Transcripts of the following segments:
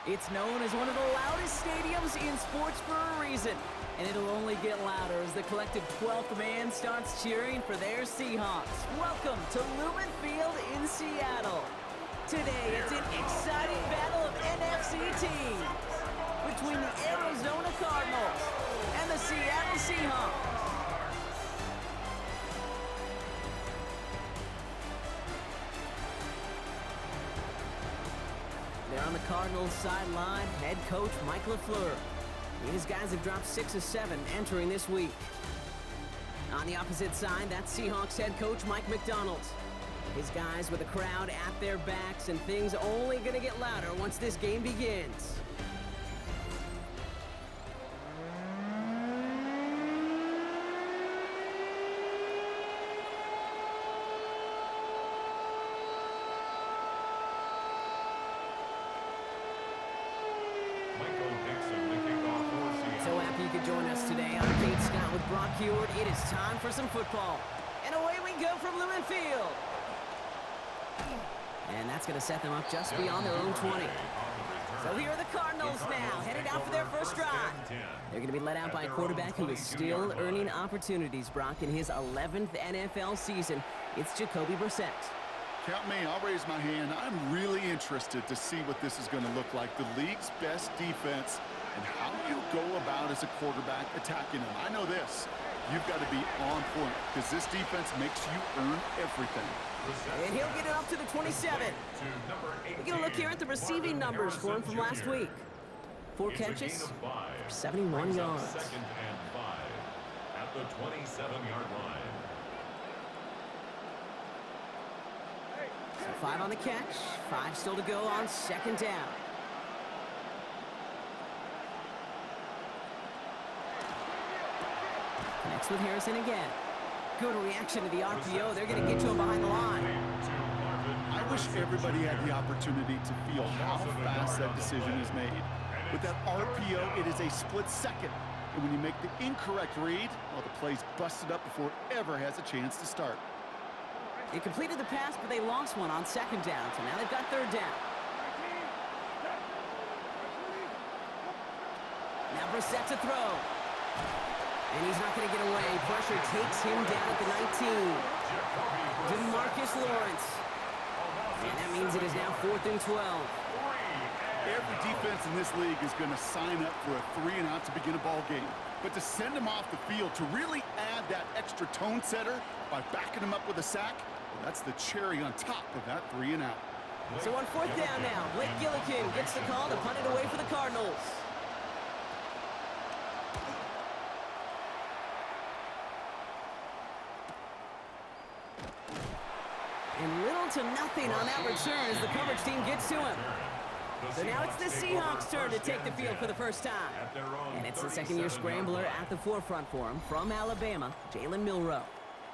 It's known as one of the loudest stadiums in sports for a reason, and it'll only get louder as the collective 12th man starts cheering for their Seahawks. Welcome to Lumen Field in Seattle. Today, it's an exciting battle of NFC teams between the Arizona Cardinals and the Seattle Seahawks. There on the Cardinals sideline, head coach Mike LaFleur. His guys have dropped 6 of 7 entering this week. On the opposite side, that's Seahawks head coach Mike McDonald. His guys with the crowd at their backs, and things only going to get louder once this game begins. So happy you could join us today. I'm Kate Scott with Brock Heward. It is time for some football. And away we go from Lumen Field. And that's going to set them up just beyond their own 20. So here are the Cardinals now, headed out for their first drive. They're going to be led out by a quarterback who is still earning opportunities, Brock, in his 11th NFL season. It's Jacoby Brissett. Count me, I'll raise my hand. I'm really interested to see what this is going to look like. The league's best defense and how you go about as a quarterback attacking them. I know this. You've got to be on point because this defense makes you earn everything. And he'll get it up to the 27. We're going to look here at the receiving numbers for him from last week. 4 catches for 71 yards. Second and 5 at the 27-yard line. So 5 on the catch, 5 still to go on second down. Connects with Harrison again. Good reaction to the RPO. They're going to get to him behind the line. I wish everybody had the opportunity to feel how fast that decision is made. With that RPO, it is a split second. And when you make the incorrect read, well, the play's busted up before it ever has a chance to start. They completed the pass, but they lost one on second down, so now they've got third down. Now Brissett to throw. And he's not going to get away. Pressure takes him down at the 19. DeMarcus Lawrence. And that means it is now 4th and 12. Every defense in this league is going to sign up for a 3-and-out to begin a ball game. But to send him off the field, to really add that extra tone setter by backing him up with a sack, well, that's the cherry on top of that 3-and-out. So on 4th down now, Blake Gillikin gets the call to punt it away for the Cardinals. And little to nothing on that return as the coverage team gets to him. So now it's the Seahawks' turn to take the field for the first time. And it's the second-year scrambler at the forefront for him from Alabama, Jalen Milroe.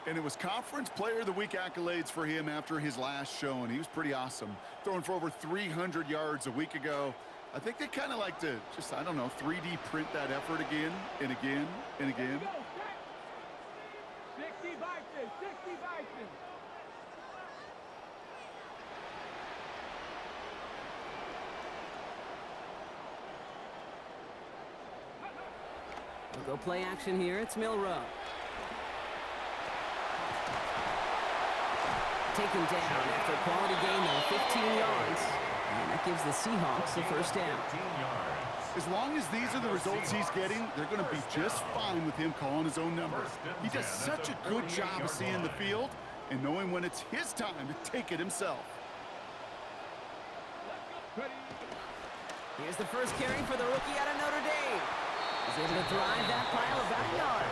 And it was Conference Player of the Week accolades for him after his last show, and he was pretty awesome. Throwing for over 300 yards a week ago. I think they kind of like to just, I don't know, 3D print that effort again and again and again. 60 Vikings, 60 Vikings. We'll go play action here. It's Milroe. Taken down after a quality gain there, 15 yards. And that gives the Seahawks the first down. 15 yards. As long as these are the results he's getting, they're going to be just fine with him calling his own number. He does such a good job of seeing the field and knowing when it's his time to take it himself. Here's the first carry for the rookie out of Notre Dame. He's able to drive that pile about a yard.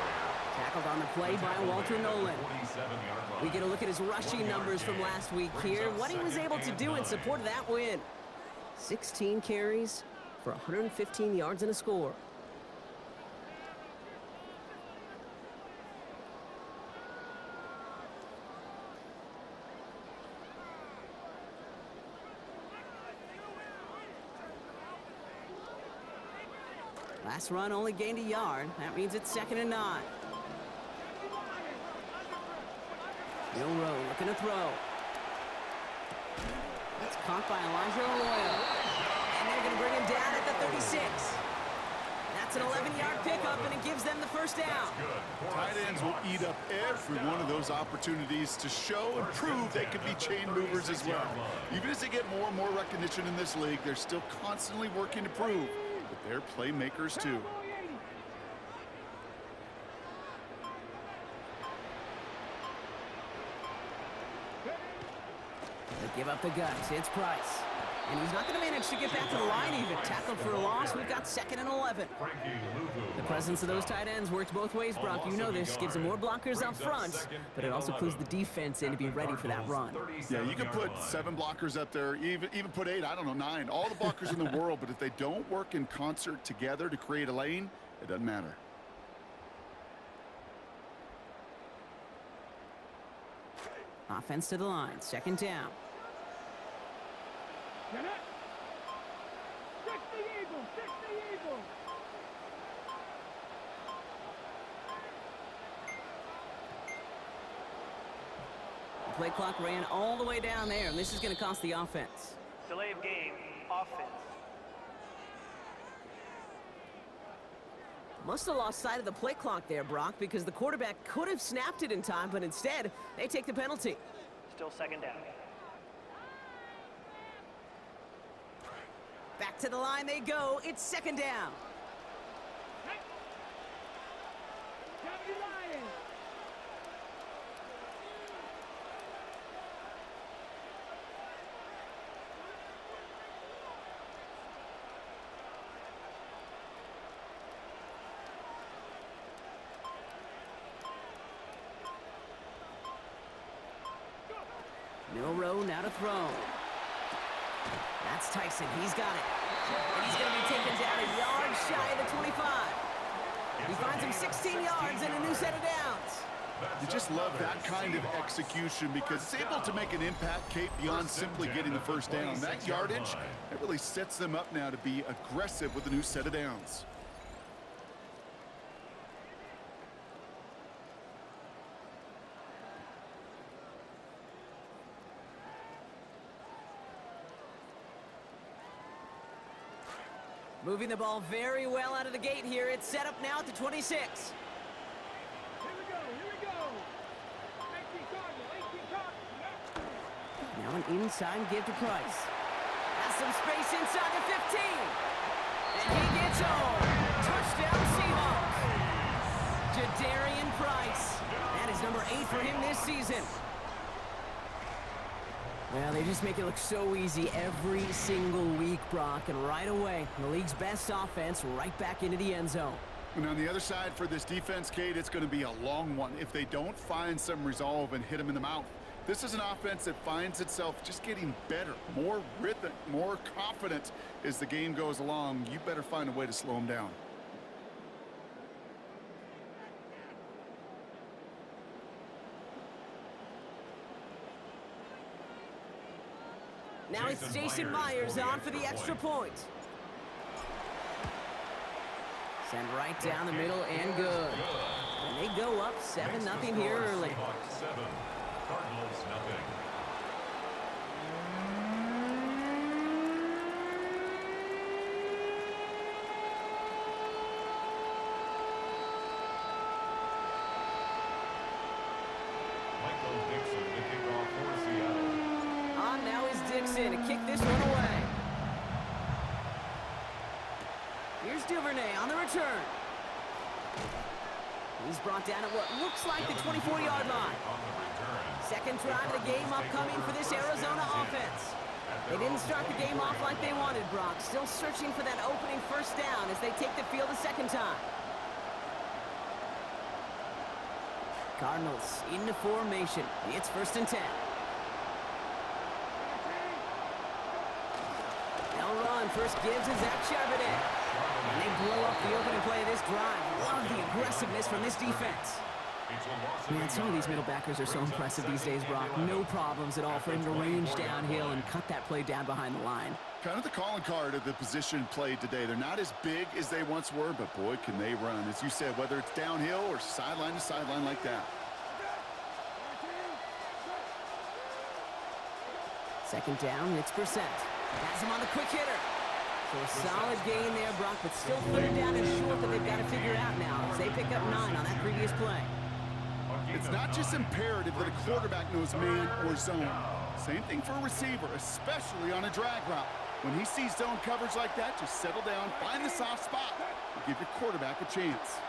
Tackled on the play by Walter Nolan. We get a look at his rushing numbers from last week here. What he was able to do in support of that win. 16 carries for 115 yards and a score. Last run only gained a yard. That means it's 2nd and 9. Milroe looking to throw. That's caught by Elijah Arroyo. And they're going to bring him down at the 36. That's an 11-yard pickup, and it gives them the first down. Tight ends will eat up every one of those opportunities to show and prove they can be chain movers as well. Even as they get more and more recognition in this league, they're still constantly working to prove that they're playmakers too. They give up the guts. It's Price. And he's not going to manage to get back to the line even. Tackled for a loss. We've got 2nd and 11. The presence of those tight ends works both ways, Brock. You know this. Gives them more blockers up front, but it also clues the defense in to be ready for that run. Yeah, you can put 7 blockers up there, even put 8, I don't know, 9. All the blockers in the world, but if they don't work in concert together to create a lane, it doesn't matter. Offense to the line. 2nd down. Get it. 60 Eagles, 60 Eagles. The play clock ran all the way down there, and this is going to cost the offense. Delay of game, offense. Must have lost sight of the play clock there, Brock, because the quarterback could have snapped it in time, but instead, they take the penalty. Still 2nd down. Back to the line they go. It's 2nd down. County Lions. Milroe now to throw. That's Tyson. He's got it. And he's going to be taken down a yard shy of the 25. He finds him 16 yards and a new set of downs. You just love that kind of execution because it's able to make an impact, Kate, beyond simply getting the first down. That yardage, it really sets them up now to be aggressive with a new set of downs. Moving the ball very well out of the gate here. It's set up now at the 26. Here we go, here we go. 18 Cardinal. Now an inside give to Price. Has some space inside the 15. And he gets home. Touchdown Seahawks. Jadarian Price. That is number 8 for him this season. Well, they just make it look so easy every single week, Brock. And right away, the league's best offense right back into the end zone. And on the other side for this defense, Kate, it's going to be a long one if they don't find some resolve and hit them in the mouth. This is an offense that finds itself just getting better, more rhythmic, more confident as the game goes along. You better find a way to slow them down. Now it's Jason Myers on for the extra point. Send right down the middle and good. And they go up 7-0 here early. Seahawks 7, Cardinals 0. On now is Dixon to kick this one away. Here's Duvernay on the return. He's brought down at what looks like the 24-yard line. Second drive of the game upcoming for this Arizona offense. They didn't start the game off like they wanted, Brock. Still searching for that opening first down as they take the field a second time. Cardinals into formation. It's 1st and 10. They'll run. First gives to Zach Charbonnet. And they blow up the opening play of this drive. Love the aggressiveness from this defense. Man, some of these middle backers are so impressive these days, Brock. No problems at all for him to range downhill and cut that play down behind the line. Kind of the calling card of the position played today. They're not as big as they once were, but boy, can they run. As you said, whether it's downhill or sideline to sideline like that. Second down, it's Brissett. Has him on the quick hitter. So a solid gain there, Brock, but still third down and short that they've got to figure out now as they pick up 9 on that previous play. It's not just imperative that a quarterback knows man or zone. Same thing for a receiver, especially on a drag route. When he sees zone coverage like that, just settle down, find the soft spot, and give your quarterback a chance.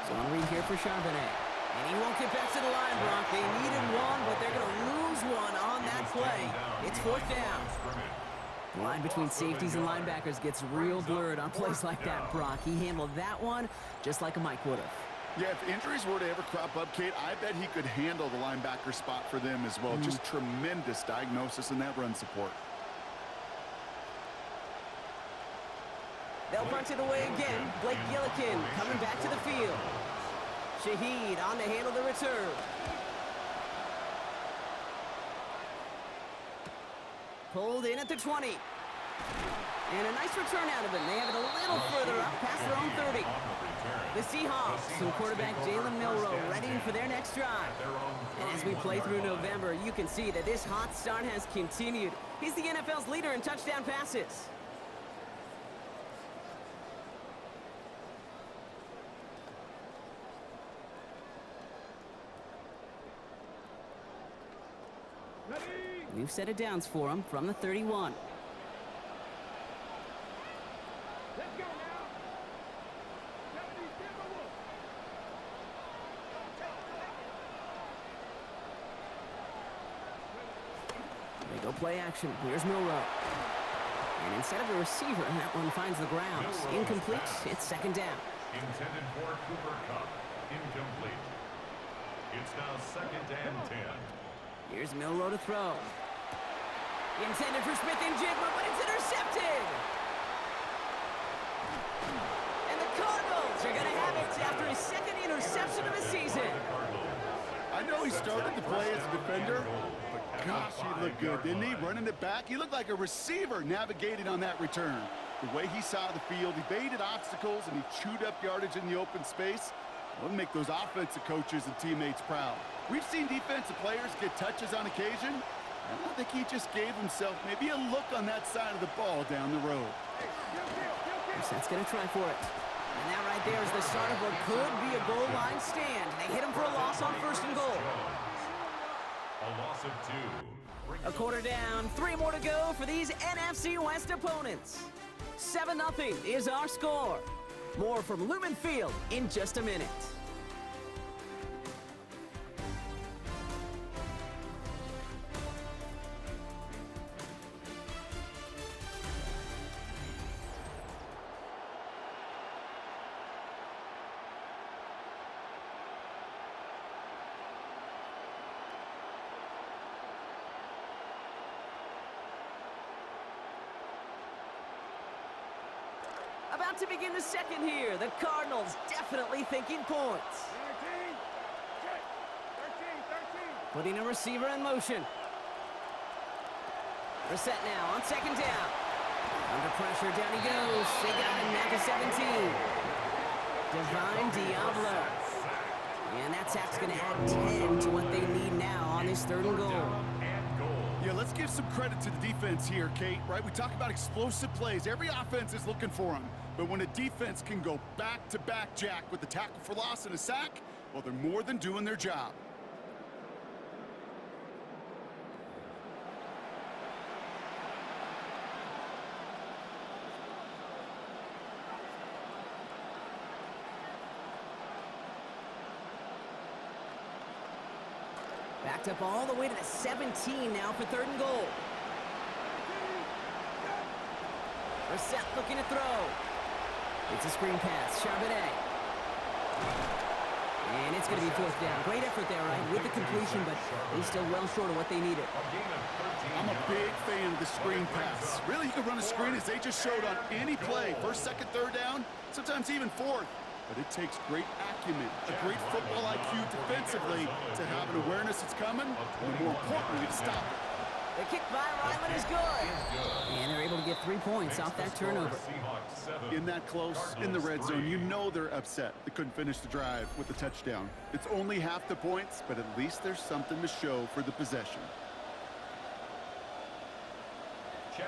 Zone read here for Charbonnet. And he won't get back to the line, Brock. They needed one, but they're going to lose one on that play. It's 4th down. The line between safeties and linebackers gets real blurred on plays like that, Brock. He handled that one just like a Mike would have. Yeah, if injuries were to ever crop up, Kate, I bet he could handle the linebacker spot for them as well. Just tremendous diagnosis in that run support. They'll punch it away again. Blake Gillikin coming back to the field. Shaheed on to handle the return. Pulled in at the 20. And a nice return out of it. They have it a little further up past their own 30. The Seahawks and quarterback Jalen Milroe ready for their next drive. And as we play through November, you can see that this hot start has continued. He's the NFL's leader in touchdown passes. New set of downs for him from the 31. Let's go now. They go play action. Here's Milroe. And instead of a receiver, that one finds the ground. Incomplete. It's 2nd down. Intended for Cooper Kupp. Incomplete. It's now 2nd and 10. Here's Milroe to throw. Intended for Smith and Jigma, but it's intercepted! And the Cardinals are going to have it after his 2nd interception of the season. I know he started to play as a defender, but gosh, he looked good, didn't he? Running it back, he looked like a receiver navigating on that return. The way he saw the field, he baited obstacles, and he chewed up yardage in the open space. It'll make those offensive coaches and teammates proud. We've seen defensive players get touches on occasion. I don't think he just gave himself maybe a look on that side of the ball down the road. Brissett's going to try for it. And that right there is the start of what could be a goal line stand. They hit him for a loss on 1st and goal. A loss of 2. A quarter down, 3 more to go for these NFC West opponents. 7-0 is our score. More from Lumen Field in just a minute. About to begin the second here. The Cardinals definitely thinking points. 13. Putting a receiver in motion. Brissett now on 2nd down. Under pressure, down he goes. They got him at the 17. Divine Diablo. And that sack's going to add 10 to what they need now on this 3rd and goal. Yeah, let's give some credit to the defense here, Kate, right? We talk about explosive plays. Every offense is looking for them. But when a defense can go back-to-back, Jack, with a tackle for loss and a sack, well, they're more than doing their job. backed up all the way to the 17 now for 3rd and goal. Brissett looking to throw. It's a screen pass. Charbonnet. And it's going to be 4th down. Great effort there, right, with the completion, but he's still well short of what they needed. I'm a big fan of the screen pass. Really, you can run a screen as they just showed on any play. 1st, 2nd, 3rd down, sometimes even 4th. But it takes great acumen, a great football IQ defensively to have an awareness it's coming, and more importantly, to stop it. The kick by Ryland is good. And they're able to get 3 points off that turnover. In that close, in the red zone, you know they're upset. They couldn't finish the drive with a touchdown. It's only half the points, but at least there's something to show for the possession.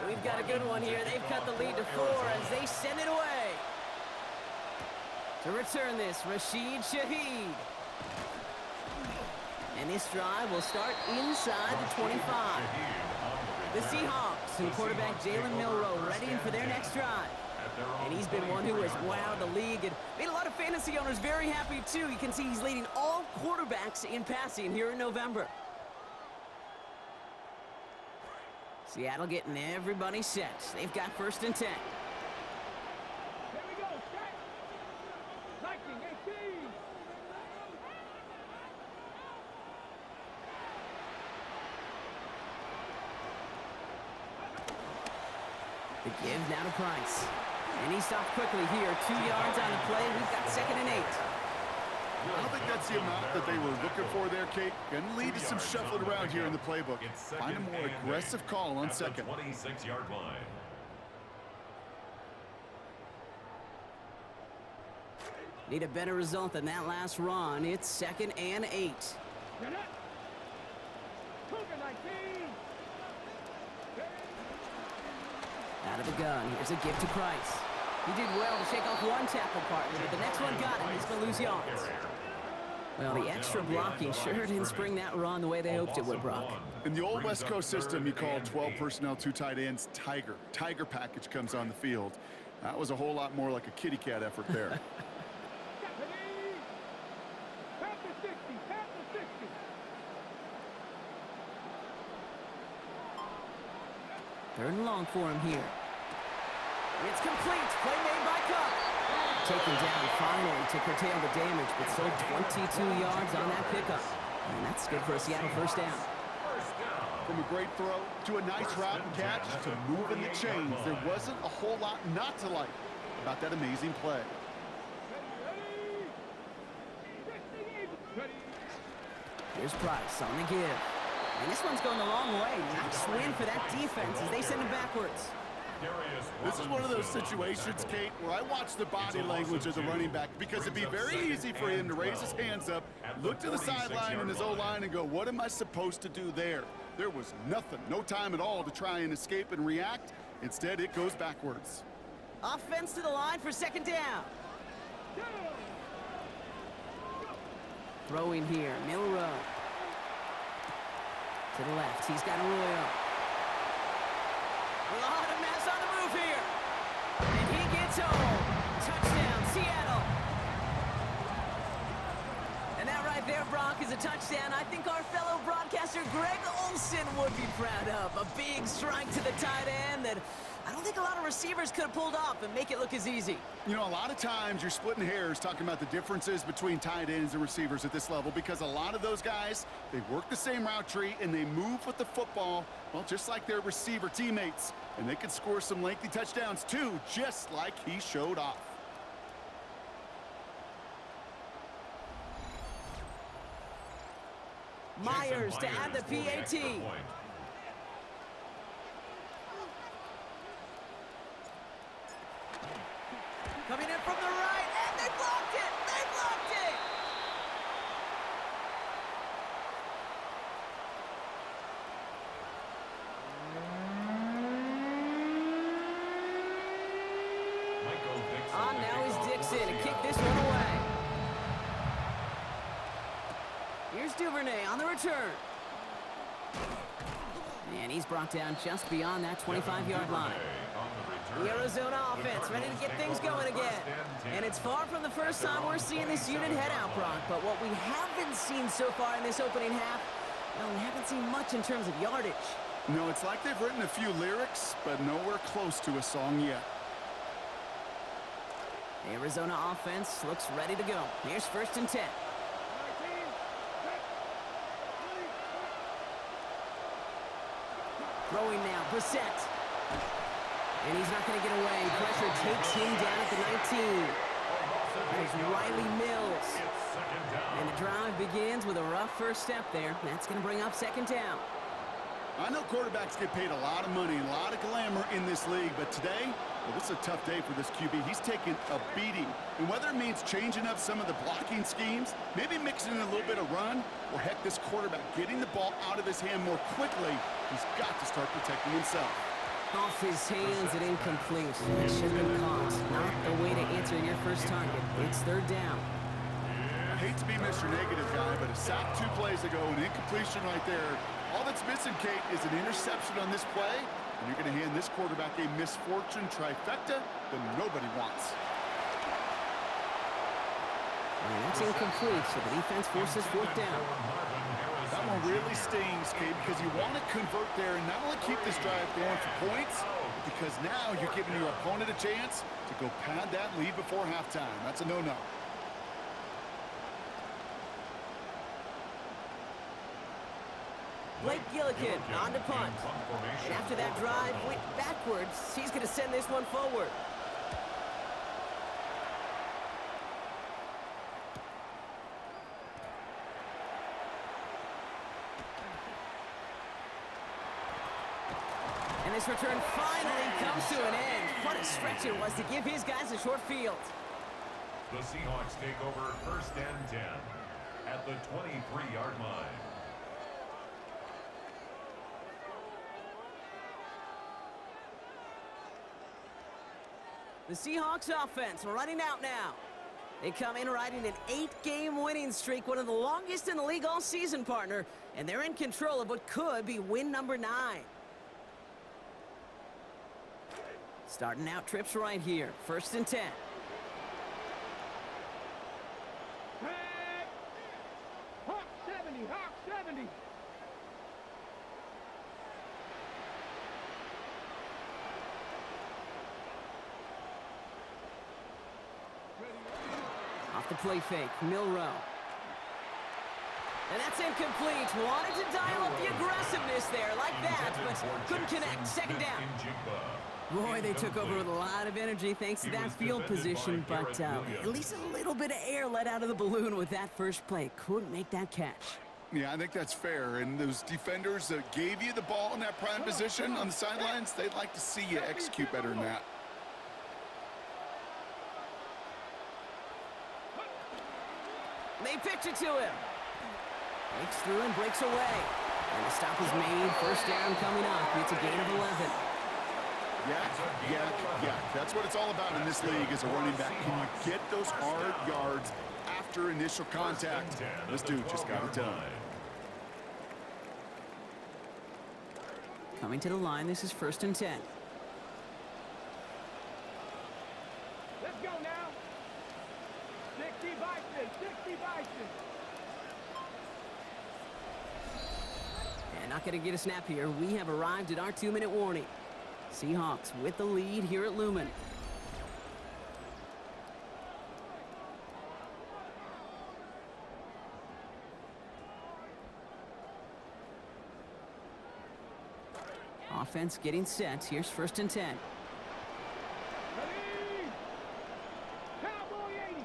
We've got a good one here. They've cut the lead to 4 as they send it away. To return this, Rashid Shaheed. And this drive will start inside the 25. The Seahawks and quarterback Jalen Milroe ready for their next drive. And he's been one who has wowed the league and made a lot of fantasy owners very happy too. You can see he's leading all quarterbacks in passing here in November. Seattle getting everybody set. They've got 1st and 10. The give now to Price. And he stopped quickly here. 2 yards on the play. We've got 2nd and 8. I don't think that's the amount that they were looking for there, Kate. Going to lead to some shuffling around here in the playbook. Find a more aggressive call on 2nd. 26-yard line. Need a better result than that last run. It's 2nd and 8. Out of the gun. Here's a give to Price. He did well to shake off one tackle partner, but the next one got him. He's going to lose yards. Well, the extra blocking sure didn't spring that run the way they hoped it would, Brock. In the old West Coast system, you call 12 personnel, 2 tight ends, Tiger. Tiger package comes on the field. That was a whole lot more like a kitty cat effort there. Third and long for him here. It's complete. Play made by Cup. Taken down finally to curtail the damage, but still 22 yards on that pickup. And that's good for a Seattle 1st down. From a great throw to a nice route and catch to moving the chains, there wasn't a whole lot not to like about that amazing play. Here's Price on the give. And this one's going the long way. Nice win for that defense as they send him backwards. This is one of those situations, Kate, where I watch the body language of the running back because it'd be very easy for him to raise his hands up, look to the sideline in his O-line and go, what am I supposed to do there? There was nothing, no time at all to try and escape and react. Instead, it goes backwards. Offense to the line for 2nd down. Throwing here, Milroe. To the left, he's got Arroyo. A lot of mess on the move here. And he gets home. Touchdown, Seattle. And that right there, Brock, is a touchdown I think our fellow broadcaster Greg Olsen would be proud of. A big strike to the tight end that I don't think a lot of receivers could have pulled off and make it look as easy. You know, a lot of times you're splitting hairs talking about the differences between tight ends and receivers at this level because a lot of those guys, they work the same route tree and they move with the football, well, just like their receiver teammates. And they can score some lengthy touchdowns too, just like he showed off. Myers to add the PAT. Coming in from the right, and they blocked it! They blocked it! On now is Dixon to kick this one away. Here's Duvernay on the return. And he's brought down just beyond that 25-yard line. The Arizona offense ready to get things going again. And it's far from the first time we're seeing this unit head out, Brock. But what we haven't seen so far in this opening half No, we haven't seen much in terms of yardage. No, it's like they've written a few lyrics, but nowhere close to a song yet. Arizona offense looks ready to go. Here's 1st and 10. Throwing now, Brissett. And he's not going to get away. Pressure takes him down at the 19. There's Riley Mills. And the drive begins with a rough first step there. That's going to bring up 2nd down. I know quarterbacks get paid a lot of money, a lot of glamour in this league, but today, well, this is a tough day for this QB. He's taking a beating. And whether it means changing up some of the blocking schemes, maybe mixing in a little bit of run, or heck, this quarterback getting the ball out of his hand more quickly, he's got to start protecting himself. Off his hands and incomplete. That should have been caught. Not the way to answer your first target. It's 3rd down. I hate to be Mr. Negative guy, but a sack 2 plays ago, an incompletion right there. All that's missing, Kate, is an interception on this play, and you're going to hand this quarterback a misfortune trifecta that nobody wants. And that's incomplete, so the defense forces 4th down. That one really stings, Kate, because you want to convert there and not only keep this drive going for points, because now you're giving your opponent a chance to go pad that lead before halftime. That's a no-no. Blake Gillikin on to punt. And after that drive went backwards, he's going to send this one forward. And this return finally comes to an end. What a stretch it was to give his guys a short field. The Seahawks take over 1st and 10 at the 23-yard line. The Seahawks offense running out now. They come in riding an 8-game winning streak, one of the longest in the league all season, partner, and they're in control of what could be win number 9. Starting out trips right here, 1st and 10. Hawk 70, Hawk 70. Off the play fake, Milrow. And that's incomplete. Wanted to dial up the aggressiveness there like that, but couldn't connect. 2nd down. Boy, they took over with a lot of energy thanks to that field position, but at least a little bit of air let out of the balloon with that first play. Couldn't make that catch. Yeah, I think that's fair. And those defenders that gave you the ball in that prime position on the sidelines, they'd like to see you execute better than that. They pitch it to him. Breaks through and breaks away. And the stop is made. 1st down coming up. It's a gain of 11. Yeah. That's what it's all about in this league as a running back. Can you get those hard yards after initial contact? This dude just got it done. Coming to the line, this is 1st and 10. Let's go now. 60 Bison, 60 Bison. And not going to get a snap here. We have arrived at our 2-minute warning. Seahawks with the lead here at Lumen. Offense getting set. Here's 1st and 10. Ready? Cowboy 80.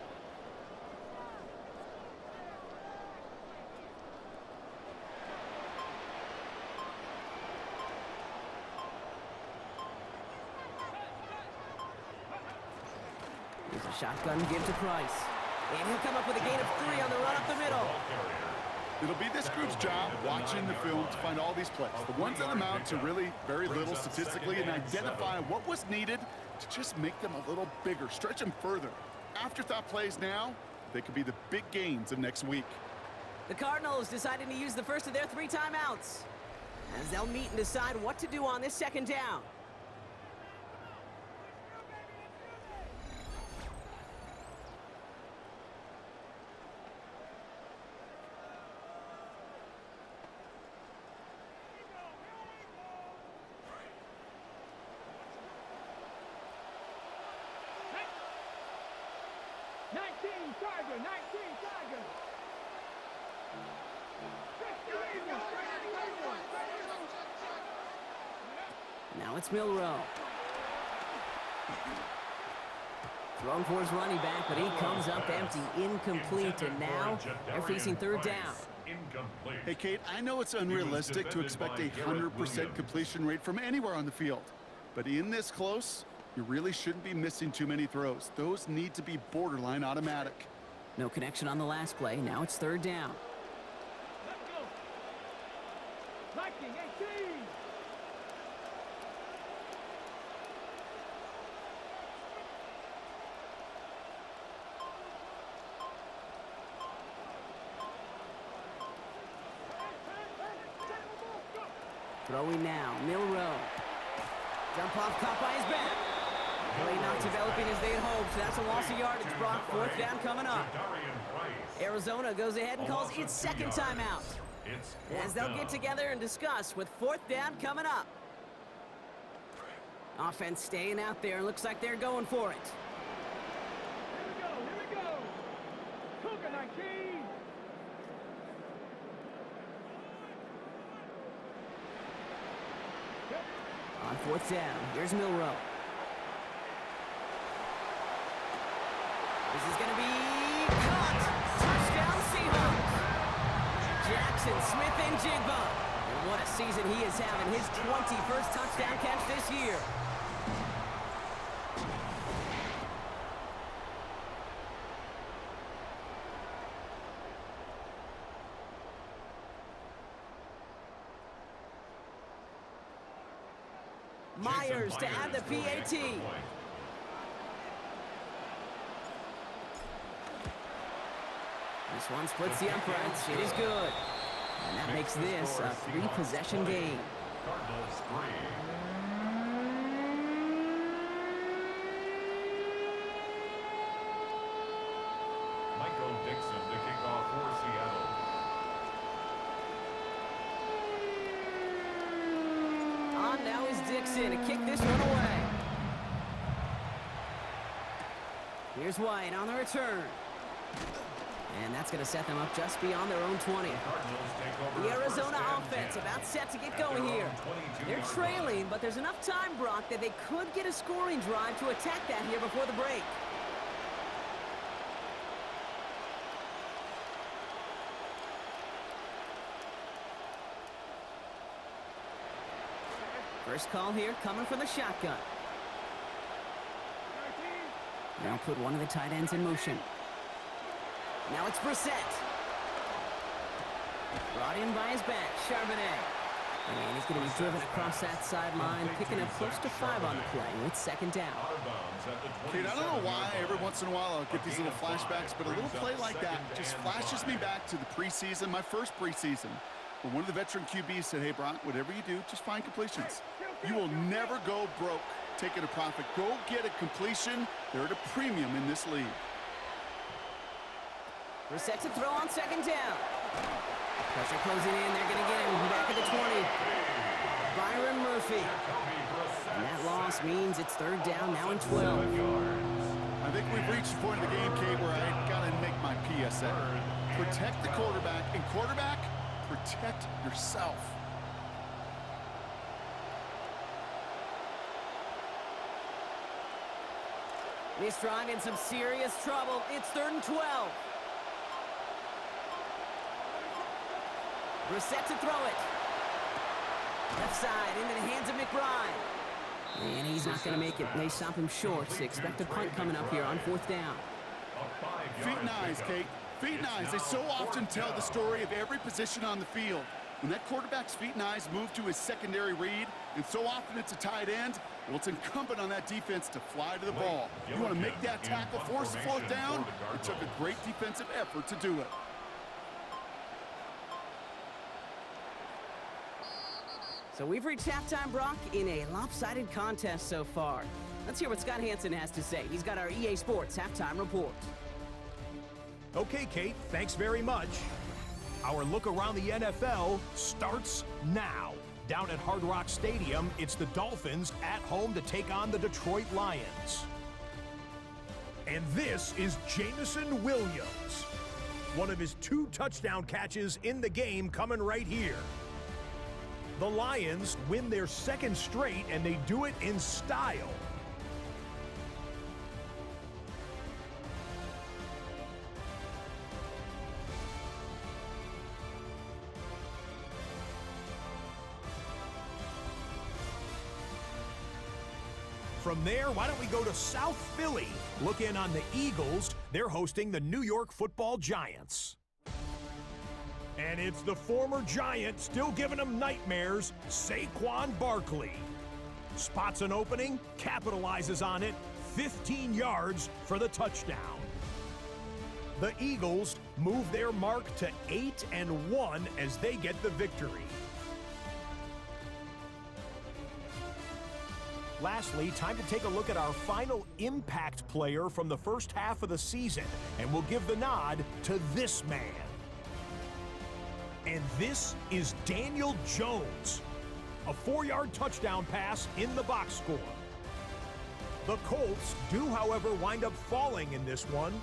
Here's a shotgun give to Price. And he'll come up with a gain of 3 on the run up the middle. It'll be this group's job watching the film to find all these plays. The ones that amount to really very little statistically and identify what was needed to just make them a little bigger, stretch them further. Afterthought plays now, they could be the big gains of next week. The Cardinals deciding to use the first of their 3 timeouts, as they'll meet and decide what to do on this 2nd down. Tiger, 19, Tiger. Check the Eagle. Now it's Milrow. Thrown for his running back, but he comes up empty, incomplete, and now they're facing third down. Incomplete. Hey, Kate, I know it's unrealistic to expect a 100% completion rate from anywhere on the field. But in this close, you really shouldn't be missing too many throws. Those need to be borderline automatic. No connection on the last play. Now it's third down. Let's go. Viking, 18. Throwing now, Milrow. Jump off, caught by his back. Really not developing as they had hoped, so that's a loss of yardage. Brock, fourth down coming up. Arizona goes ahead and calls its second timeout, as they'll get together and discuss with fourth down coming up. Offense staying out there, and looks like they're going for it. Here we go. Cougar, 19. On fourth down, here's Milrow. This is going to be caught. Touchdown Seahawks. Jackson, Smith, and Jigba. And what a season he is having. His 21st touchdown catch this year. Myers to add the PAT. This one splits the uprights. It is good. And that makes this a three-possession game. Cardinals 3. Michael Dixon to kick off for Seattle. On now is Dixon to kick this one away. Here's White on the return. And that's going to set them up just beyond their own 20. The Arizona offense about set to get going here. They're trailing, but there's enough time, Brock, that they could get a scoring drive to attack that here before the break. First call here coming from the shotgun. Now put one of the tight ends in motion. Now it's Brissett. Brought in by his back, Charbonnet. And he's going to be driven across that sideline, picking up close to 5 on the play. It's second down. Kate, I don't know why every once in a while I'll get these little flashbacks, but a little play like that just flashes me back to the preseason, my first preseason. When one of the veteran QBs said, hey, Brock, whatever you do, just find completions. You will never go broke taking a profit. Go get a completion. They're at a premium in this league. Brissett to throw on second down. Pressure closing in. They're going to get him back at the 20. Byron Murphy. And that loss means it's third down now in 12. I think we've reached the point of the game, Kate, where I got to make my PSA. Protect the quarterback, and quarterback, protect yourself. This drive in some serious trouble. It's third and 12. Brissett to throw it. Left side into the hands of McBride. And he's not going to make it. They stop him short, so expect a punt coming up here on fourth down. Feet and eyes, Kate. Feet and eyes. They so often tell the story of every position on the field. When that quarterback's feet and eyes move to his secondary read, and so often it's a tight end, well, it's incumbent on that defense to fly to the ball. You want to make that tackle, force the fourth down? It took a great defensive effort to do it. So we've reached halftime, Brock, in a lopsided contest so far. Let's hear what Scott Hansen has to say. He's got our EA Sports halftime report. Okay, Kate, thanks very much. Our look around the NFL starts now. Down at Hard Rock Stadium, it's the Dolphins at home to take on the Detroit Lions. And this is Jameson Williams. One of his 2 touchdown catches in the game coming right here. The Lions win their 2nd straight, and they do it in style. From there, why don't we go to South Philly? Look in on the Eagles. They're hosting the New York Football Giants. And it's the former Giant still giving them nightmares, Saquon Barkley. Spots an opening, capitalizes on it, 15 yards for the touchdown. The Eagles move their mark to 8-1 as they get the victory. Lastly, time to take a look at our final impact player from the first half of the season, and we'll give the nod to this man. And this is Daniel Jones. A 4-yard touchdown pass in the box score. The Colts do, however, wind up falling in this one.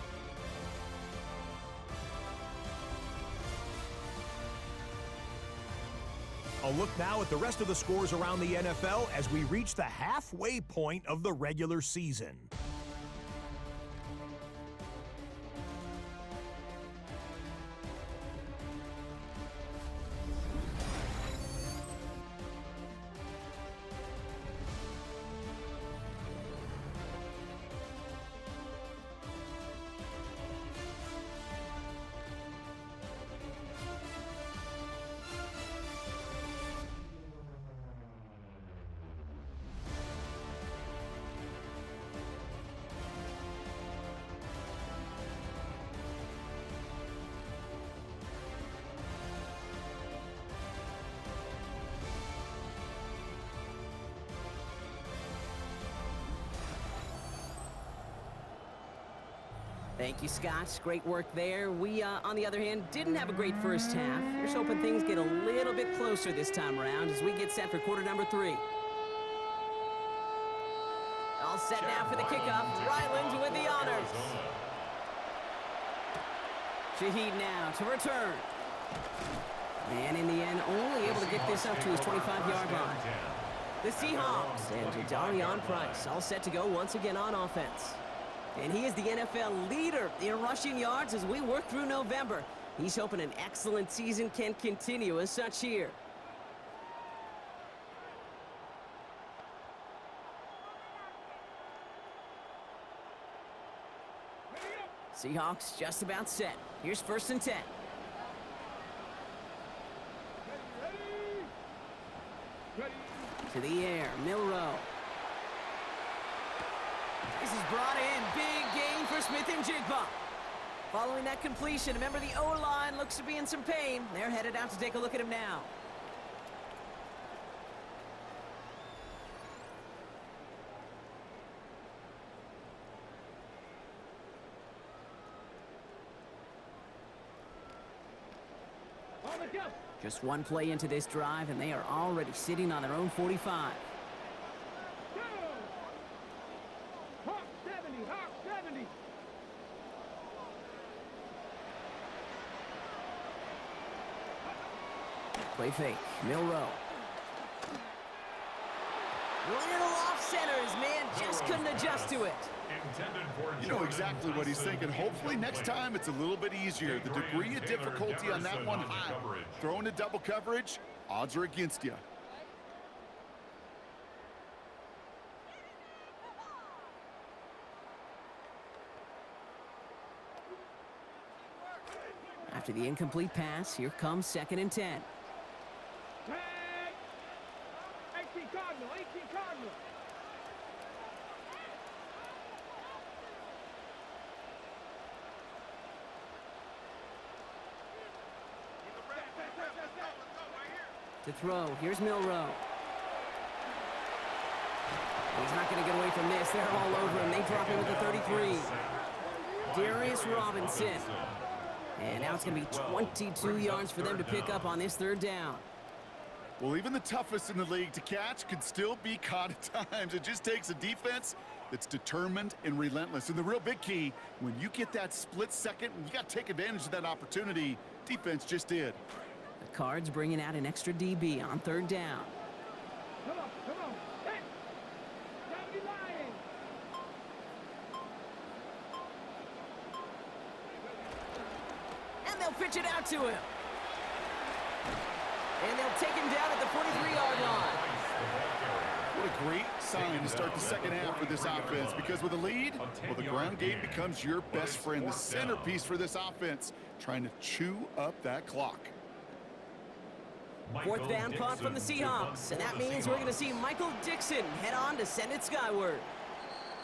A look now at the rest of the scores around the NFL as we reach the halfway point of the regular season. Thank you, Scott. Great work there. We, on the other hand, didn't have a great first half. Here's hoping things get a little bit closer this time around as we get set for quarter number 3. All set now for the kickoff. Ryland with the honors. Shaheed now to return. And in the end, only able to get this up to his 25-yard line. The Seahawks and Darian Price all set to go once again on offense. And he is the NFL leader in rushing yards as we work through November. He's hoping an excellent season can continue as such here. Seahawks just about set. Here's 1st and 10. To the air, Milroe. This is brought in. Big gain for Smith and Jigba. Following that completion, remember the O-line looks to be in some pain. They're headed out to take a look at him now. Just one play into this drive, and they are already sitting on their own 45. Play fake. Milroe. Little off center. His man just couldn't adjust to it. You know exactly what he's thinking. Hopefully next time it's a little bit easier. The degree of difficulty on that one high. Throwing a double coverage, odds are against you. After the incomplete pass, here comes 2nd and 10. 18 Cardinal, 18 Cardinal. To throw, here's Milroe. He's not going to get away from this. They're all over him. They drop him at the 33. Darius Robinson. And now it's going to be 22 yards for them to pick up on this 3rd down. Well, even the toughest in the league to catch can still be caught at times. It just takes a defense that's determined and relentless. And the real big key, when you get that split second, you got to take advantage of that opportunity. Defense just did. The Cards bringing out an extra DB on 3rd down. Come on, come on. Hey! Don't be lying. And they'll pitch it out to him. And they'll take him down at the 43-yard line. What a great sign to start the second half for this offense, because with a lead, well, the ground game becomes your best friend, the centerpiece for this offense, trying to chew up that clock. 4th down punt from the Seahawks, and that means we're going to see Michael Dixon head on to send it skyward.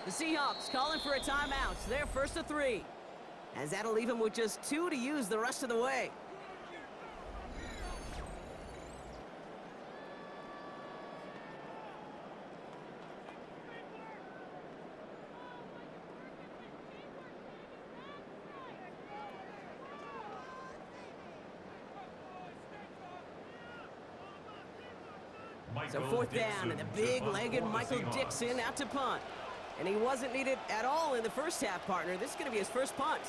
The Seahawks calling for a timeout, so they're 1st and 3, as that'll leave him with just 2 to use the rest of the way. So 4th down, and the big-legged Michael Dixon out to punt. And he wasn't needed at all in the first half, partner. This is going to be his first punt.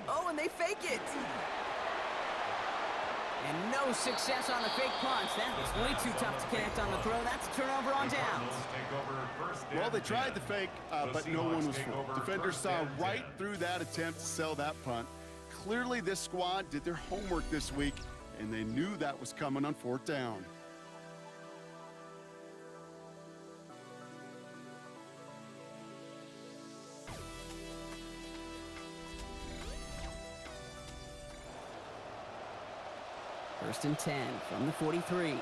Oh, and they fake it. And no success on the fake punch. That was way too tough to connect on the throw. That's a turnover on downs. Well, they tried the fake, but no one was fooled. Defenders saw right through that attempt to sell that punt. Clearly, this squad did their homework this week, and they knew that was coming on 4th down. First and 10 from the 43.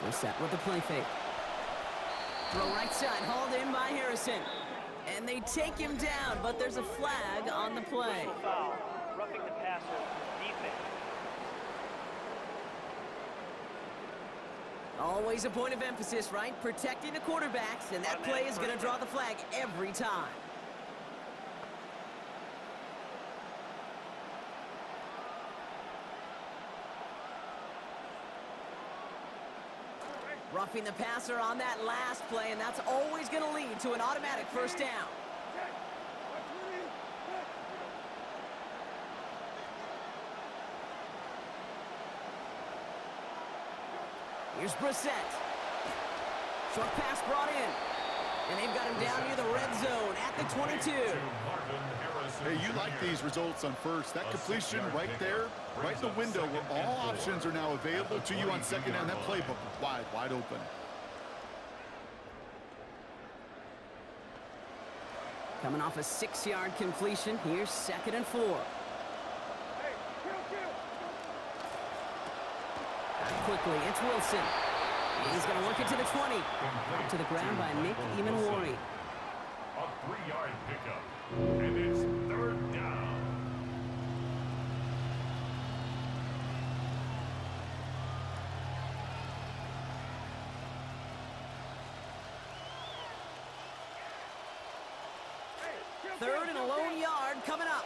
They're set with the play fake. Throw right side, hauled in by Harrison. And they take him down, but there's a flag on the play. Foul. Roughing the passer. Defense. Always a point of emphasis, right? Protecting the quarterbacks, and that play is going to draw the flag every time. Roughing the passer on that last play, and that's always going to lead to an automatic first down. Here's Brissett. Short pass brought in. And they've got him down near the red zone at the 22. Hey, you like these results on first. That completion right there, right in the window where all options are now available to you on second down. That playbook wide open. Coming off a 6-yard completion, here's 2nd and 4. Quickly, it's Wilson. He's going to work it to the 20. Up to the ground by Nick Emanwari. A 3-yard pickup, and it's 3rd down. Third and a lone yard coming up.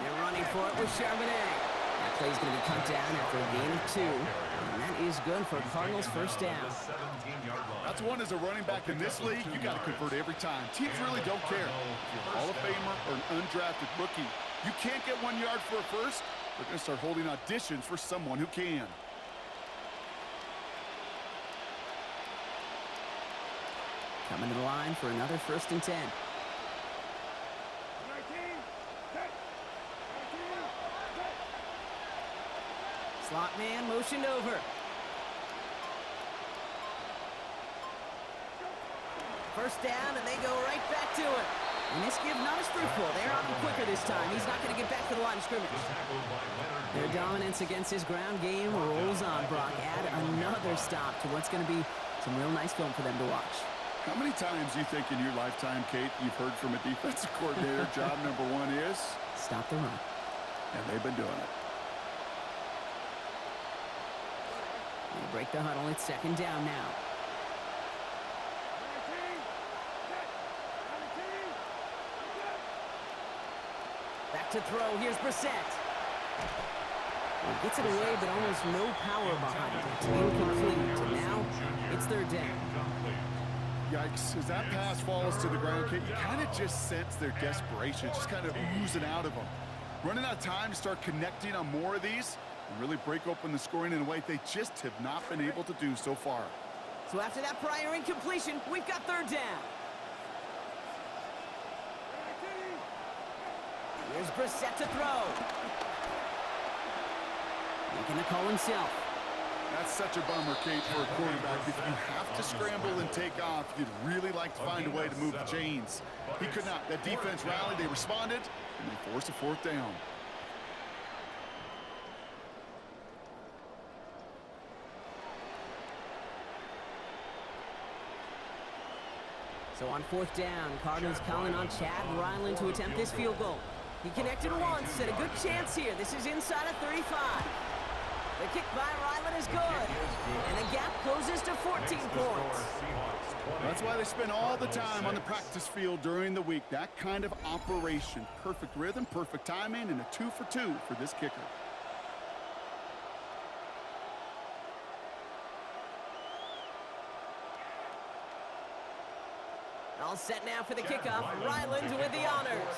They're running for it with Charbonnet. That play's going to be cut down after a gain of 2. And that is good for Cardinals' first down. That's one as a running back in this league, you got to convert every time. Teams really don't care. If you're a Hall of Famer or an undrafted rookie, you can't get 1 yard for a first. They're going to start holding auditions for someone who can. Coming to the line for another 1st and 10. Slot man motioned over. First down, and they go right back to it. And this give not as fruitful. They're on him quicker this time. He's not going to get back to the line of scrimmage. Their dominance against his ground game rolls on, Brock. Add another stop to what's going to be some real nice film for them to watch. How many times do you think in your lifetime, Kate, you've heard from a defensive coordinator, job number one is? Stop the run. And they've been doing it. They break the huddle. It's second down now. Back to throw. Here's Brissett. Well, gets it away, but almost no power behind it. Incomplete. And now it's third down. Yikes. As that pass falls to the ground, Kate, you kind of just sense their desperation, just kind of oozing out of them. Running out of time to start connecting on more of these and really break open the scoring in a way they just have not been able to do so far. So after that prior incompletion, we've got third down. Here's Brissett to throw. Making the call himself. That's such a bummer, Kate, for a quarterback. If you have to scramble and take off, you'd really like to find a way to move the chains. He could not. That defense rallied, they responded, and they forced a fourth down. So on fourth down, Cardinals calling on Chad Ryland to attempt this field goal. He connected once, and a good chance here. This is inside of 35. The kick by Ryland is good, and the gap closes to 14 points. That's why they spend all the time on the practice field during the week. That kind of operation. Perfect rhythm, perfect timing, and a 2 for 2 for this kicker. All set now for the kickoff. Ryland with the honors.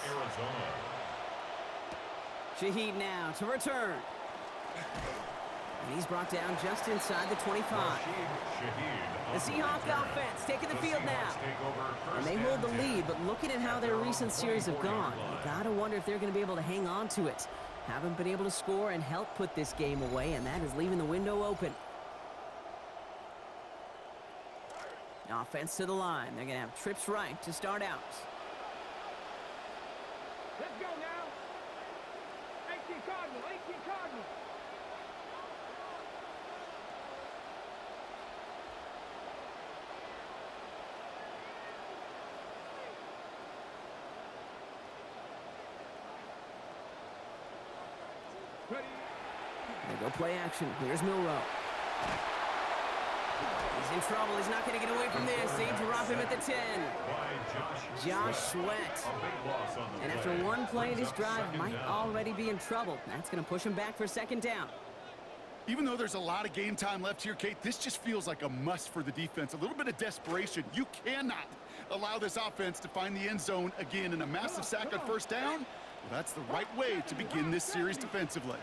Shaheed now to return. And he's brought down just inside the 25. The Seahawks offense taking the field now. And they hold the lead, but looking at how their recent series have gone, you gotta wonder if they're gonna be able to hang on to it. Haven't been able to score and help put this game away, and that is leaving the window open. Offense to the line. They're gonna have trips right to start out. Let's go now. 18 Cardinal, 18 Cardinal. Ready. They go play action. Here's Milroe. He's in trouble. He's not going to get away from this. They drop him at the 10. Josh Sweat. And after one play, this drive might already be in trouble. That's going to push him back for second down. Even though there's a lot of game time left here, Kate, this just feels like a must for the defense. A little bit of desperation. You cannot allow this offense to find the end zone again in a massive sack on first down. Well, that's the right way to begin this series defensively.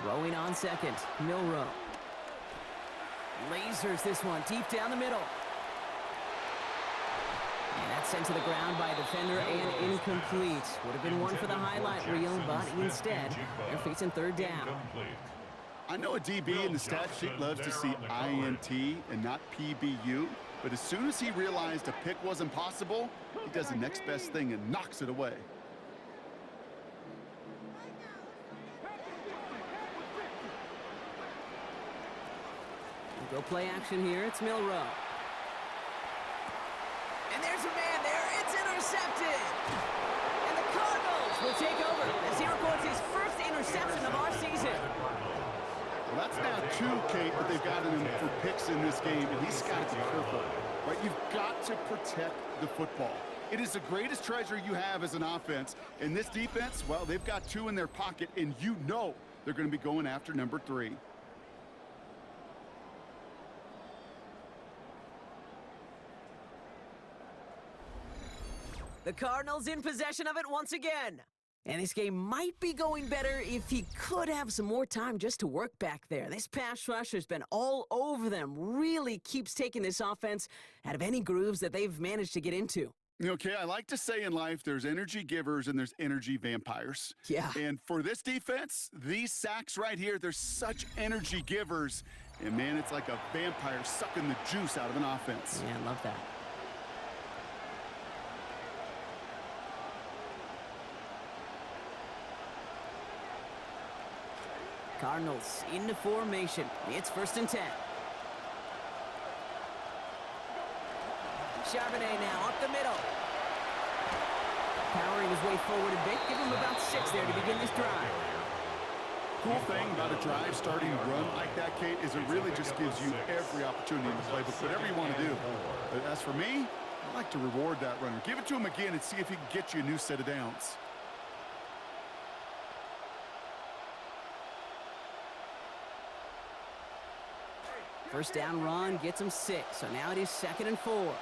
Throwing on second, Milroe. Lasers this one deep down the middle. And that's sent to the ground by a defender and incomplete. Would have been one for the highlight reel, but instead, they're facing third down. I know a DB in the stat sheet loves to see INT and not PBU, but as soon as he realized a pick wasn't possible, he does the next best thing and knocks it away. Go play action here. It's Milroe. And there's a man there. It's intercepted. And the Cardinals will take over as he records his first interception of our season. Well, that's now 2, Kate, that they've gotten him for picks in this game, and he's got to be careful. Right? You've got to protect the football. It is the greatest treasure you have as an offense. And this defense, well, they've got 2 in their pocket, and you know they're going to be going after number 3. The Cardinals in possession of it once again. And this game might be going better if he could have some more time just to work back there. This pass rush has been all over them. Really keeps taking this offense out of any grooves that they've managed to get into. Okay, I like to say in life there's energy givers and there's energy vampires. Yeah. And for this defense, these sacks right here, they're such energy givers. And man, it's like a vampire sucking the juice out of an offense. Yeah, I love that. Cardinals into formation. It's 1st and 10. Charbonnet now up the middle. Powering his way forward a bit. Give him about 6 there to begin this drive. Cool thing about a drive starting a run like that, Kate, is it really just gives you every opportunity in the playbook, whatever you want to do. But as for me, I like to reward that runner. Give it to him again and see if he can get you a new set of downs. First down run gets him 6. So now it is 2nd and 4.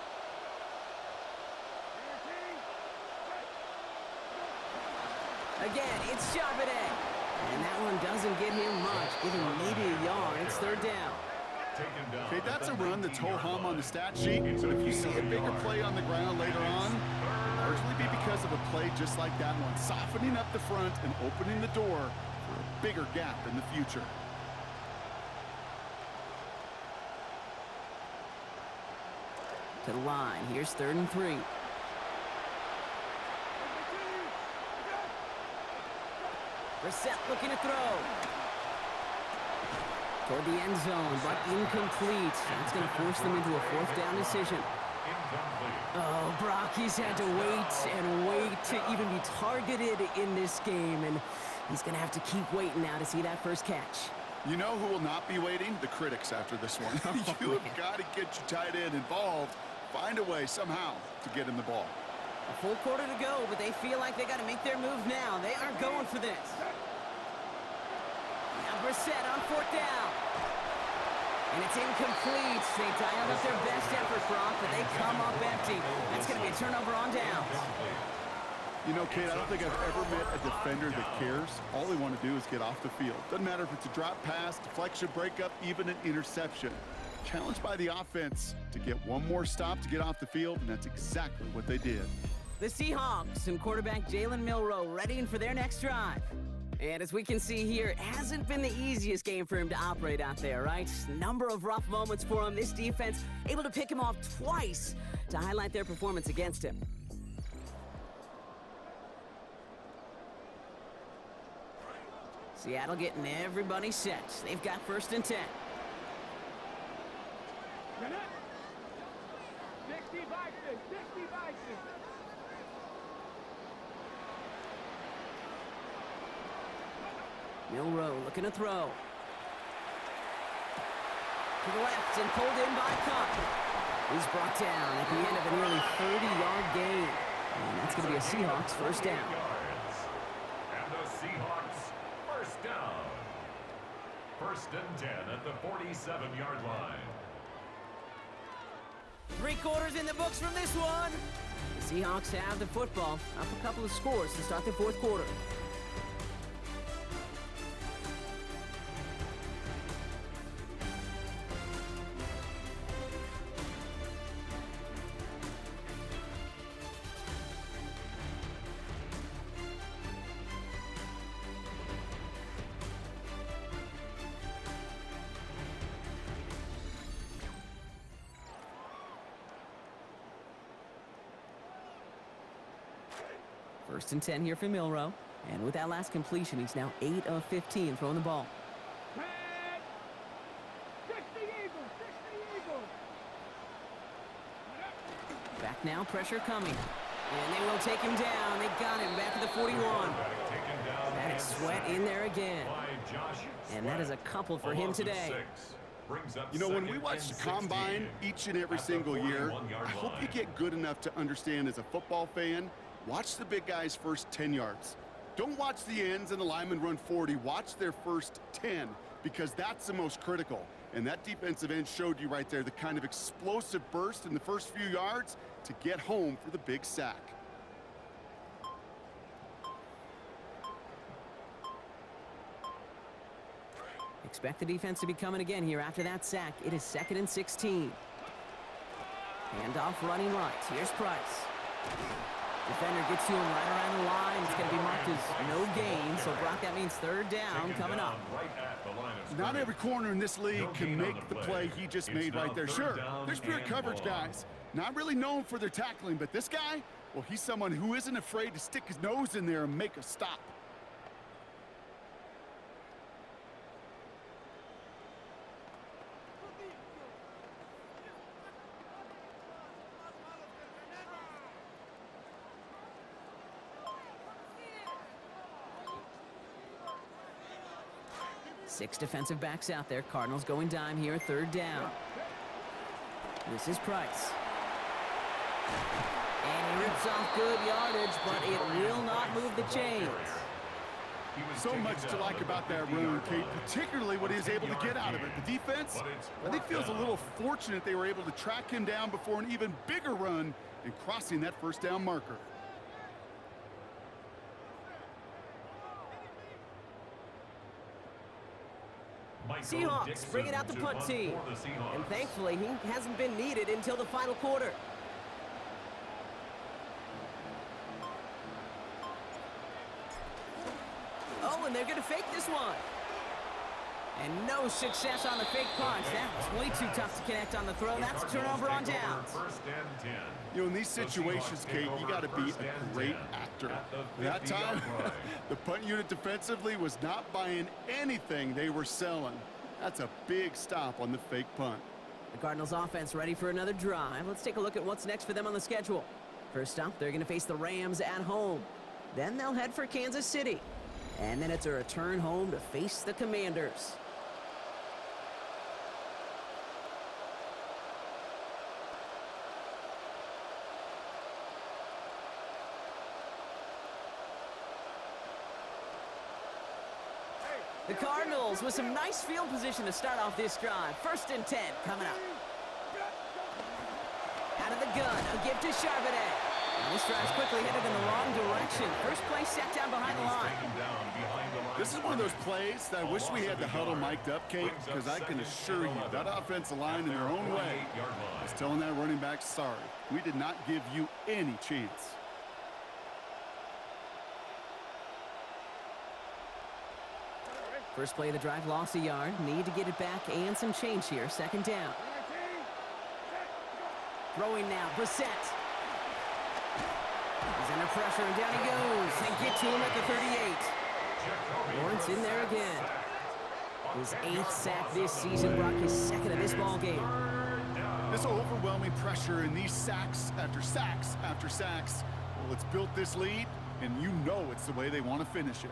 Again, it's Charbonnet. And that one doesn't get him much. Give him maybe a yard. It's 3rd down. Okay, that's a run that's ho-hum on the stat sheet, but if you see a bigger play on the ground later on, it'll largely be because of a play just like that one, softening up the front and opening the door for a bigger gap in the future. To the line. Here's 3rd and 3. Brissett looking to throw. Toward the end zone, but incomplete. That's going to force them into a 4th down decision. Oh, Brock, he's had to wait and wait to even be targeted in this game, and he's going to have to keep waiting now to see that first catch. You know who will not be waiting? The critics after this one. You have got to get your tight end involved. Find a way somehow to get him the ball. A full quarter to go, but they feel like they got to make their move now. They are going for this. Now Brissett on 4th down. And it's incomplete. They dialed up their best effort, Brock, but they come up empty. That's going to be a turnover on downs. You know, Kate, I don't think I've ever met a defender that cares. All they want to do is get off the field. Doesn't matter if it's a drop pass, deflection, breakup, even an interception. Challenged by the offense to get one more stop to get off the field, and that's exactly what they did. The Seahawks and quarterback Jalen Milroe readying for their next drive. And as we can see here, it hasn't been the easiest game for him to operate out there, right? Number of rough moments for him. This defense able to pick him off twice to highlight their performance against him. Seattle getting everybody set. They've got 1st and 10. 60 Vikings, 60 Vikings. Milroe looking to throw. To the left and pulled in by Cup. He's brought down at the end of a nearly 30-yard gain. And that's going to be a Seahawks 1st down. And the Seahawks 1st down. 1st and 10 at the 47-yard line. 3 quarters in the books from this one. The Seahawks have the football. Up a couple of scores to start the 4th quarter. First and 10 here for Milroe. And with that last completion, he's now 8 of 15 throwing the ball. 60 Eagles, 60 Eagles. Back now, pressure coming. And they will take him down. They got him back to the 41. That is Sweat in there again. And that is a couple for him today. You know, when we watch the Combine each and every single year, I hope you get good enough to understand as a football fan, watch the big guys' first 10 yards. Don't watch the ends and the linemen run 40. Watch their first 10 because that's the most critical. And that defensive end showed you right there the kind of explosive burst in the first few yards to get home for the big sack. Expect the defense to be coming again here after that sack. It is 2nd and 16. Handoff running right. Here's Price. Defender gets to him right around the line. It's going to be marked as no gain. So, Brock, that means third down coming up. Not every corner in this league can make the play he just made right there. Sure, there's pure coverage guys. Not really known for their tackling, but this guy, well, he's someone who isn't afraid to stick his nose in there and make a stop. Six defensive backs out there. Cardinals going dime here, third down. This is Price. And he rips off good yardage, but it will not move the chains. So much to like about that run, Kate, particularly what he was able to get out of it. The defense, I think, feels a little fortunate they were able to track him down before an even bigger run and crossing that first down marker. Seahawks bring it out the punt team. And thankfully, he hasn't been needed until the final quarter. Oh, and they're going to fake this one. And no success on the fake punch. That was way too tough to connect on the throw. That's a turnover on downs. You know, in these situations, Kate, you got to be a great actor. That time, the punt unit defensively was not buying anything they were selling. That's a big stop on the fake punt. The Cardinals offense ready for another drive. Let's take a look at what's next for them on the schedule. First up, they're going to face the Rams at home. Then they'll head for Kansas City. And then it's a return home to face the Commanders. The Cardinals with some nice field position to start off this drive. 1st and 10 coming up. Out of the gun, a give to Charbonnet. And this drive's quickly headed in the wrong direction. First play set down behind the line. This is one of those plays that I wish we had the huddle mic'd up, Kate, because I can assure you that offensive line in their own way is telling that running back, sorry, we did not give you any chance. First play of the drive, lost a yard. Need to get it back and some change here. 2nd down. Throwing now, Brissett. He's under pressure, and down he goes. They get to him at the 38. Lawrence in there again. His 8th sack this season, Brock, his 2nd of this ball game. This overwhelming pressure and these sacks after sacks after sacks, well, it's built this lead, and you know it's the way they want to finish it.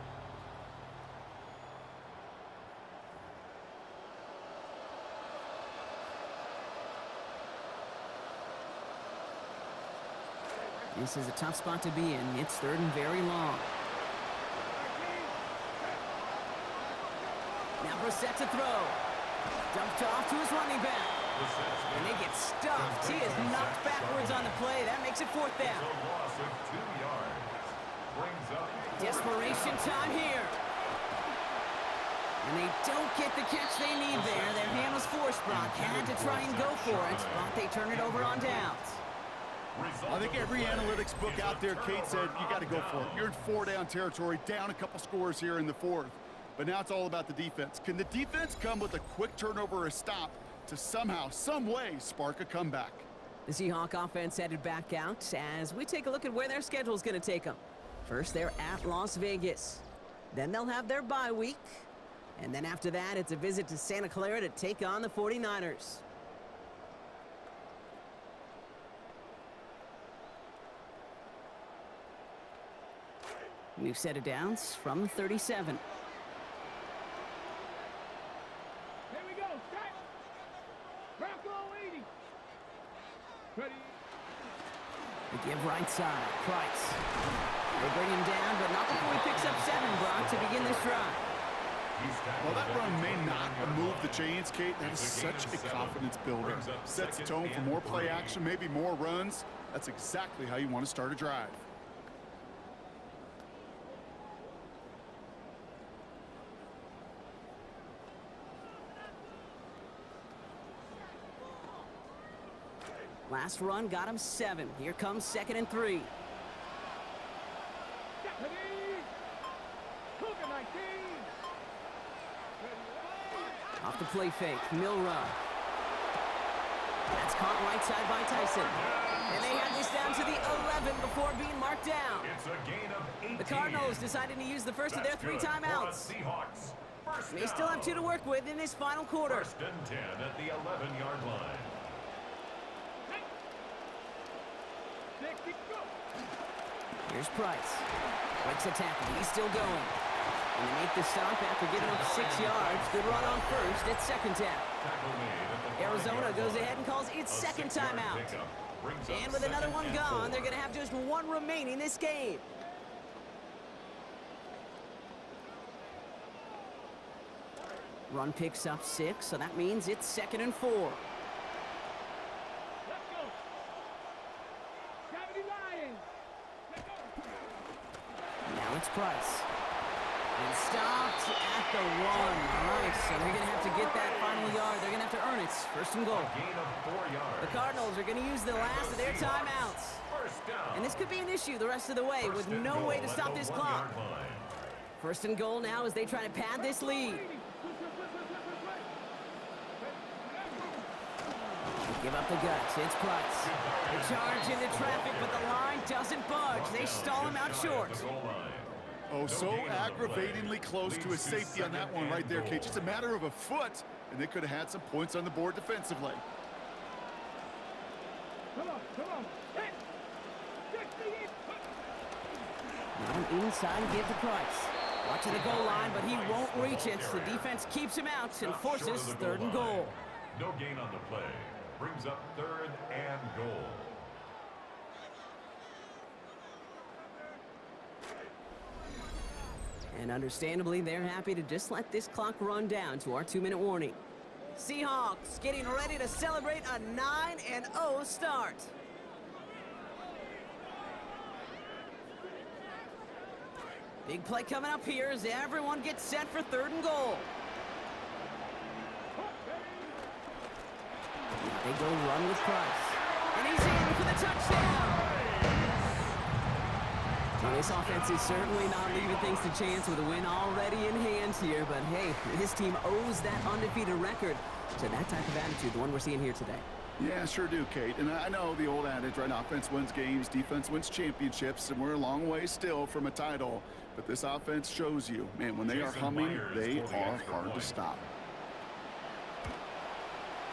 This is a tough spot to be in. It's 3rd and very long. Now Brissett to throw. Dumped off to his running back. And they get stuffed. He is knocked backwards on the play. That makes it 4th down. Desperation time here. And they don't get the catch they need there. Their hand was forced, Brock. Had to try and go for it, but they turn it over on downs. I think every analytics book out there, Kate, said you got to go for it. You're in 4-down territory, down a couple scores here in the 4th. But now it's all about the defense. Can the defense come with a quick turnover or a stop to somehow, some way, spark a comeback? The Seahawk offense headed back out as we take a look at where their schedule is going to take them. First, they're at Las Vegas. Then they'll have their bye week. And then after that, it's a visit to Santa Clara to take on the 49ers. New set of downs from 37. Here we go. Start. Bronco 80. Ready. They give right side. Price. They bring him down, but not before he picks up 7, Brock, to begin this drive. Well, that run may not move the chains, Kate. That is such a confidence builder. Sets the tone for more play action, maybe more runs. That's exactly how you want to start a drive. Last run got him 7. Here comes 2nd and 3. Off the play fake, Milrow. That's caught right side by Tyson. And they had this down to the 11 before being marked down. It's a gain of 18. The Cardinals decided to use the first of their 3 timeouts. They still have 2 to work with in this final quarter. 1st and 10 at the 11-yard line. Here's Price. Breaks a tackle. He's still going. And they make the stop after giving up 6 yards. Good run on first. It's 2nd down. Arizona goes ahead and calls its 2nd timeout. And with another one gone, they're going to have just 1 remaining this game. Run picks up 6, so that means it's 2nd and 4. Now it's Price. And stopped at the 1. All right, so they're going to have to get that final yard. They're going to have to earn it. 1st and goal. Gain of 4 yards. The Cardinals are going to use the last of their timeouts. And this could be an issue the rest of the way with no way to stop this clock. 1st and goal now as they try to pad this lead. Give up the guts. It's Price. They charge into traffic, but the line doesn't budge. They stall him out short. Oh, so aggravatingly close to a safety on that one right there, Kate. Just a matter of a foot, and they could have had some points on the board defensively. Come on. Now inside give to Price. Watching the goal line, but he won't reach it. The defense keeps him out and forces 3rd and goal. No gain on the play. Brings up 3rd and goal. And understandably, they're happy to just let this clock run down to our 2-minute warning. Seahawks getting ready to celebrate a 9-0 start. Big play coming up here as everyone gets set for 3rd and goal. They go run with Price. And he's in for the touchdown. Well, this offense is certainly not leaving things to chance with a win already in hand here. But hey, his team owes that undefeated record to that type of attitude, the one we're seeing here today. Yeah, sure do, Kate. And I know the old adage, right? Offense wins games, defense wins championships, and we're a long way still from a title. But this offense shows you, man, when they are humming, they are hard to stop.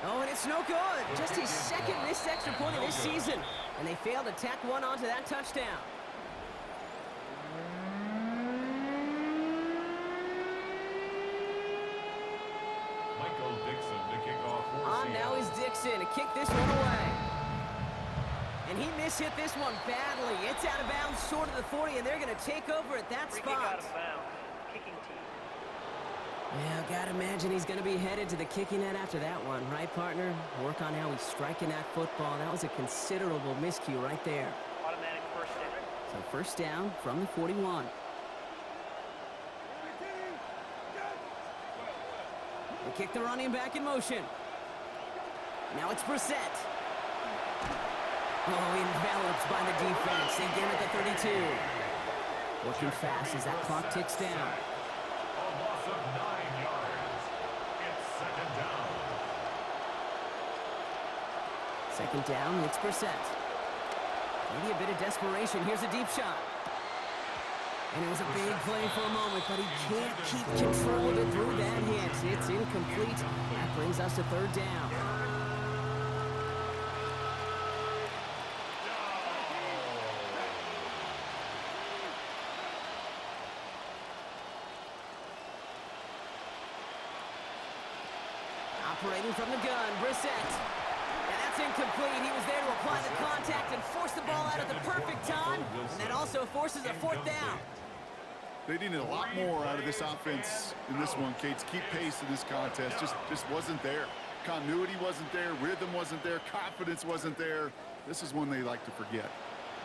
Oh, and it's no good. Just his 2nd missed extra point of this season. And they failed to tack one onto that touchdown. Now is Dixon to kick this one away. And he mishit this one badly. It's out of bounds short of the 40, and they're going to take over at that spot. Out of bounds. Kicking team. Yeah, gotta imagine he's going to be headed to the kicking net after that one, right, partner? Work on how he's striking that football. That was a considerable miscue right there. Automatic 1st down. So 1st down from the 41. They kick the running back in motion. Now it's Brissett. Oh, enveloped by the defense. They get him at the 32. Working fast as that clock ticks down. A loss of 9 yards. It's 2nd down. 2nd down, it's Brissett. Maybe a bit of desperation. Here's a deep shot. And it was a big play for a moment, but he can't keep control of it through that hit. It's incomplete. That brings us to 3rd down. Operating from the gun, Brissett. And that's incomplete. He was there to apply the contact and force the ball out at the perfect time. And that also forces a 4th down. They needed a lot more out of this offense in this one, Kate, to keep pace in this contest. Just wasn't there. Continuity wasn't there. Rhythm wasn't there. Confidence wasn't there. This is one they like to forget.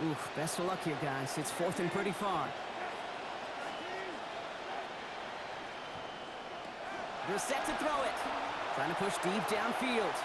Oof, best of luck here, guys. It's 4th and pretty far. They're set to throw it. Trying to push deep downfield.